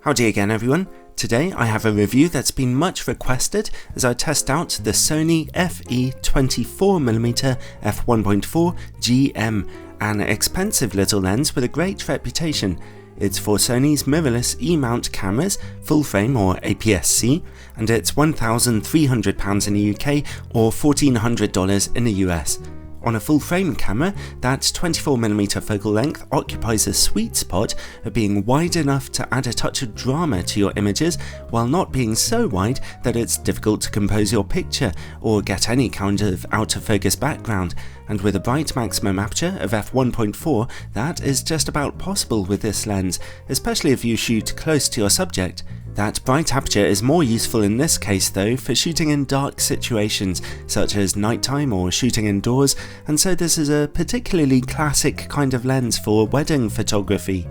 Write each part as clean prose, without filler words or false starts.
Howdy again everyone. Today I have a review that's been much requested as I test out the Sony FE 24mm f1.4 GM, an expensive little lens with a great reputation. It's for Sony's mirrorless E-mount cameras, full frame or APS-C, and it's £1,300 in the UK or $1,400 in the US. On a full frame camera, that 24mm focal length occupies a sweet spot of being wide enough to add a touch of drama to your images while not being so wide that it's difficult to compose your picture or get any kind of out-of-focus background, and with a bright maximum aperture of f1.4 that is just about possible with this lens, especially if you shoot close to your subject. That bright aperture is more useful in this case though for shooting in dark situations such as nighttime or shooting indoors, and so this is a particularly classic kind of lens for wedding photography.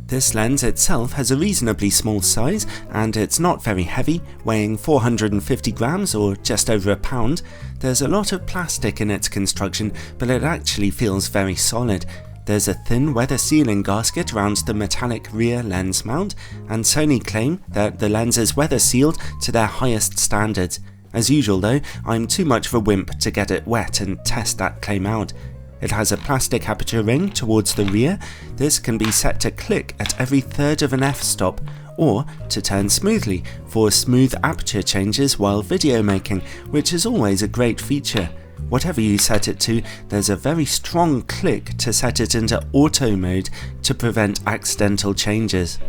This lens itself has a reasonably small size and it's not very heavy, weighing 450 grams or just over a pound. There's a lot of plastic in its construction, but it actually feels very solid. There's a thin weather sealing gasket around the metallic rear lens mount, and Sony claim that the lens is weather sealed to their highest standards. As usual though, I'm too much of a wimp to get it wet and test that claim out. It has a plastic aperture ring towards the rear. This can be set to click at every third of an f-stop, or to turn smoothly for smooth aperture changes while video making, which is always a great feature. Whatever you set it to, there's a very strong click to set it into auto mode to prevent accidental changes.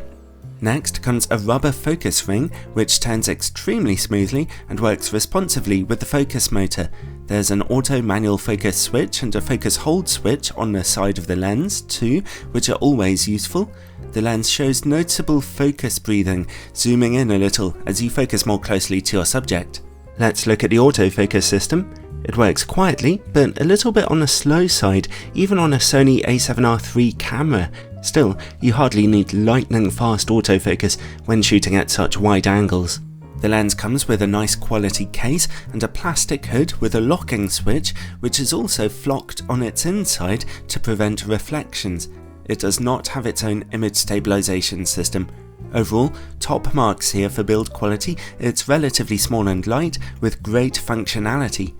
Next comes a rubber focus ring which turns extremely smoothly and works responsively with the focus motor. There's an auto manual focus switch and a focus hold switch on the side of the lens too, which are always useful. The lens shows noticeable focus breathing, zooming in a little as you focus more closely to your subject. Let's look at the autofocus system. It works quietly, but a little bit on the slow side, even on a Sony A7R III camera. Still, you hardly need lightning fast autofocus when shooting at such wide angles. The lens comes with a nice quality case and a plastic hood with a locking switch, which is also flocked on its inside to prevent reflections. It does not have its own image stabilization system. Overall, top marks here for build quality. It's relatively small and light with great functionality.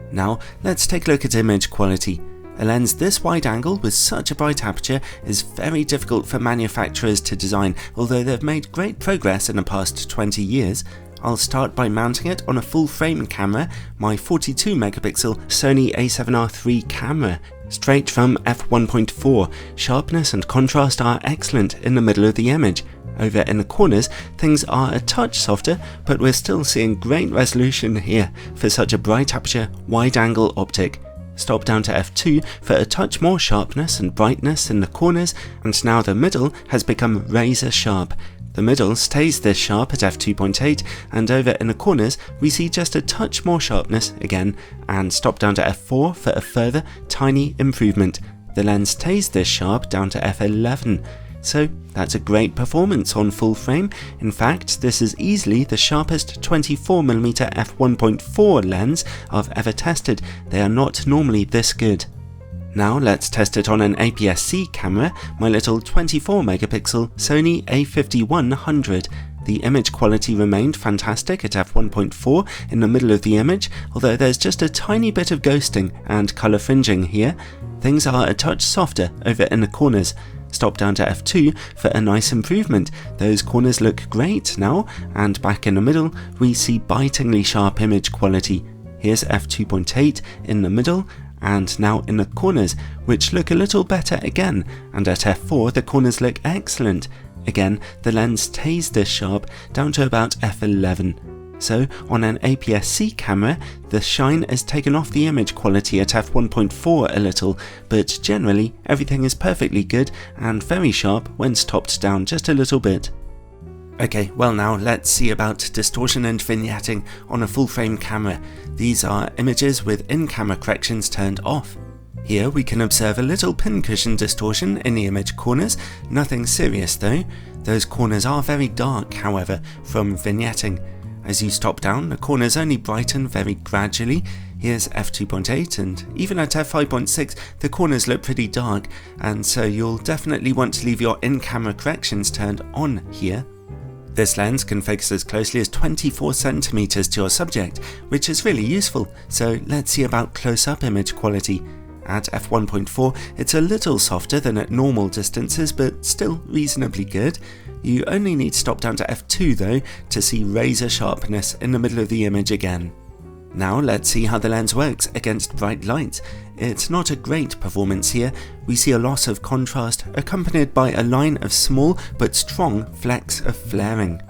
Now let's take a look at image quality. A lens this wide angle with such a bright aperture is very difficult for manufacturers to design, although they've made great progress in the past 20 years. I'll start by mounting it on a full frame camera, my 42 megapixel Sony A7R III camera, straight from f1.4. Sharpness and contrast are excellent in the middle of the image. Over in the corners, things are a touch softer, but we're still seeing great resolution here for such a bright aperture, wide-angle optic. Stop down to f2 for a touch more sharpness and brightness in the corners, and now the middle has become razor sharp. The middle stays this sharp at f2.8, and over in the corners we see just a touch more sharpness again, and stop down to f4 for a further tiny improvement. The lens stays this sharp down to f11. So that's a great performance on full frame. In fact, this is easily the sharpest 24mm f1.4 lens I've ever tested. They are not normally this good. Now let's test it on an APS-C camera, my little 24 megapixel Sony A5100. The image quality remained fantastic at f1.4 in the middle of the image, although there's just a tiny bit of ghosting and colour fringing here. Things are a touch softer over in the corners. Stop down to f2 for a nice improvement. Those corners look great now, and back in the middle we see bitingly sharp image quality. Here's f2.8 in the middle, and now in the corners, which look a little better again, and at f4 the corners look excellent. Again, the lens stays this sharp down to about f11. So on an APS-C camera, the shine is taken off the image quality at f1.4 a little, but generally everything is perfectly good and very sharp when stopped down just a little bit. Okay, well now let's see about distortion and vignetting on a full frame camera. These are images with in-camera corrections turned off. Here we can observe a little pincushion distortion in the image corners, nothing serious though. Those corners are very dark, however, from vignetting. As you stop down, the corners only brighten very gradually. Here's f2.8, and even at f5.6 the corners look pretty dark, and so you'll definitely want to leave your in-camera corrections turned on here. This lens can focus as closely as 24 centimeters to your subject, which is really useful, so let's see about close-up image quality. At f1.4, it's a little softer than at normal distances, but still reasonably good. You only need to stop down to f2 though to see razor sharpness in the middle of the image again. Now let's see how the lens works against bright light. It's not a great performance here. We see a loss of contrast accompanied by a line of small but strong flecks of flaring.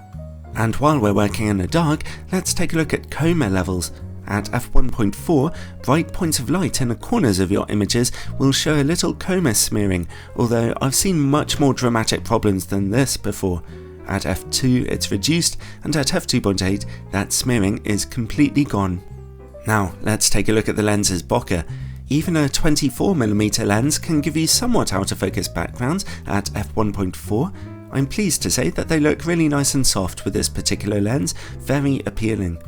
And while we're working in the dark, let's take a look at chroma levels. At f1.4, bright points of light in the corners of your images will show a little chroma smearing, although I've seen much more dramatic problems than this before. At f2 it's reduced, and at f2.8 that smearing is completely gone. Now let's take a look at the lens's bokeh. Even a 24mm lens can give you somewhat out of focus backgrounds at f1.4. I'm pleased to say that they look really nice and soft with this particular lens, very appealing.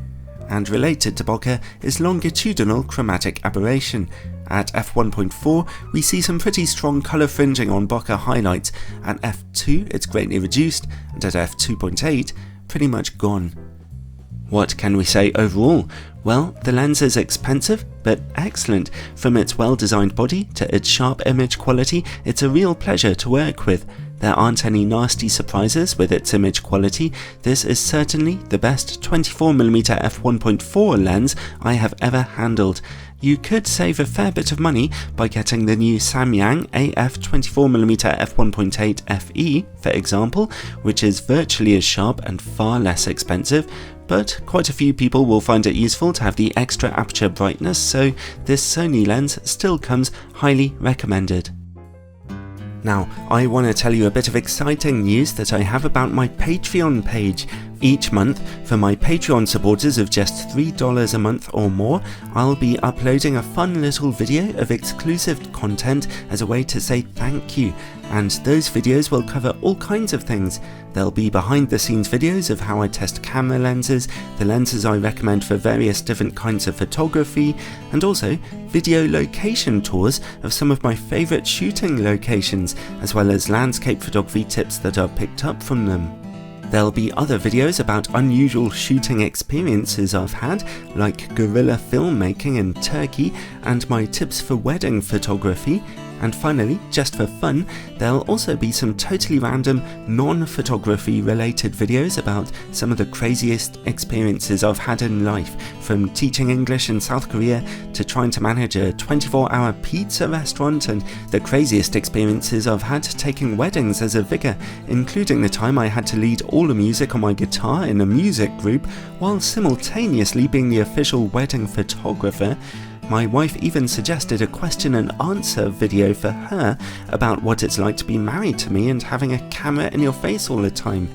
And related to bokeh is longitudinal chromatic aberration. At f1.4 we see some pretty strong colour fringing on bokeh highlights. At f2 it's greatly reduced, and at f2.8 pretty much gone. What can we say overall? Well, the lens is expensive but excellent. From its well-designed body to its sharp image quality, it's a real pleasure to work with. There aren't any nasty surprises with its image quality. This is certainly the best 24mm f1.4 lens I have ever handled. You could save a fair bit of money by getting the new Samyang AF 24mm f1.8 FE, for example, which is virtually as sharp and far less expensive, but quite a few people will find it useful to have the extra aperture brightness, so this Sony lens still comes highly recommended. Now, I want to tell you a bit of exciting news that I have about my Patreon page. Each month, for my Patreon supporters of just $3 a month or more, I'll be uploading a fun little video of exclusive content as a way to say thank you. And those videos will cover all kinds of things. There'll be behind the scenes videos of how I test camera lenses, the lenses I recommend for various different kinds of photography, and also video location tours of some of my favourite shooting locations, as well as landscape photography tips that are picked up from them. There'll be other videos about unusual shooting experiences I've had, like guerrilla filmmaking in Turkey and my tips for wedding photography. And finally, just for fun, there'll also be some totally random, non-photography related videos about some of the craziest experiences I've had in life, from teaching English in South Korea to trying to manage a 24-hour pizza restaurant, and the craziest experiences I've had taking weddings as a vicar, including the time I had to lead all the music on my guitar in a music group while simultaneously being the official wedding photographer. My wife even suggested a question and answer video for her about what it's like to be married to me and having a camera in your face all the time.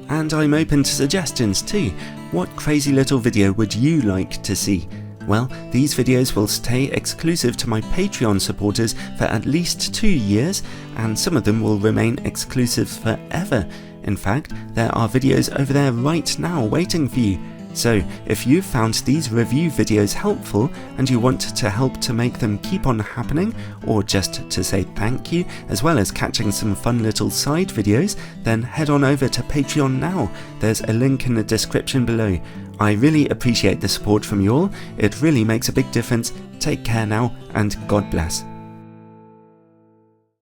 And I'm open to suggestions too. What crazy little video would you like to see? Well, these videos will stay exclusive to my Patreon supporters for at least 2 years, and some of them will remain exclusive forever. In fact, there are videos over there right now waiting for you. So, if you've found these review videos helpful and you want to help to make them keep on happening, or just to say thank you, as well as catching some fun little side videos, then head on over to Patreon now. There's a link in the description below. I really appreciate the support from you all. It really makes a big difference. Take care now, and God bless.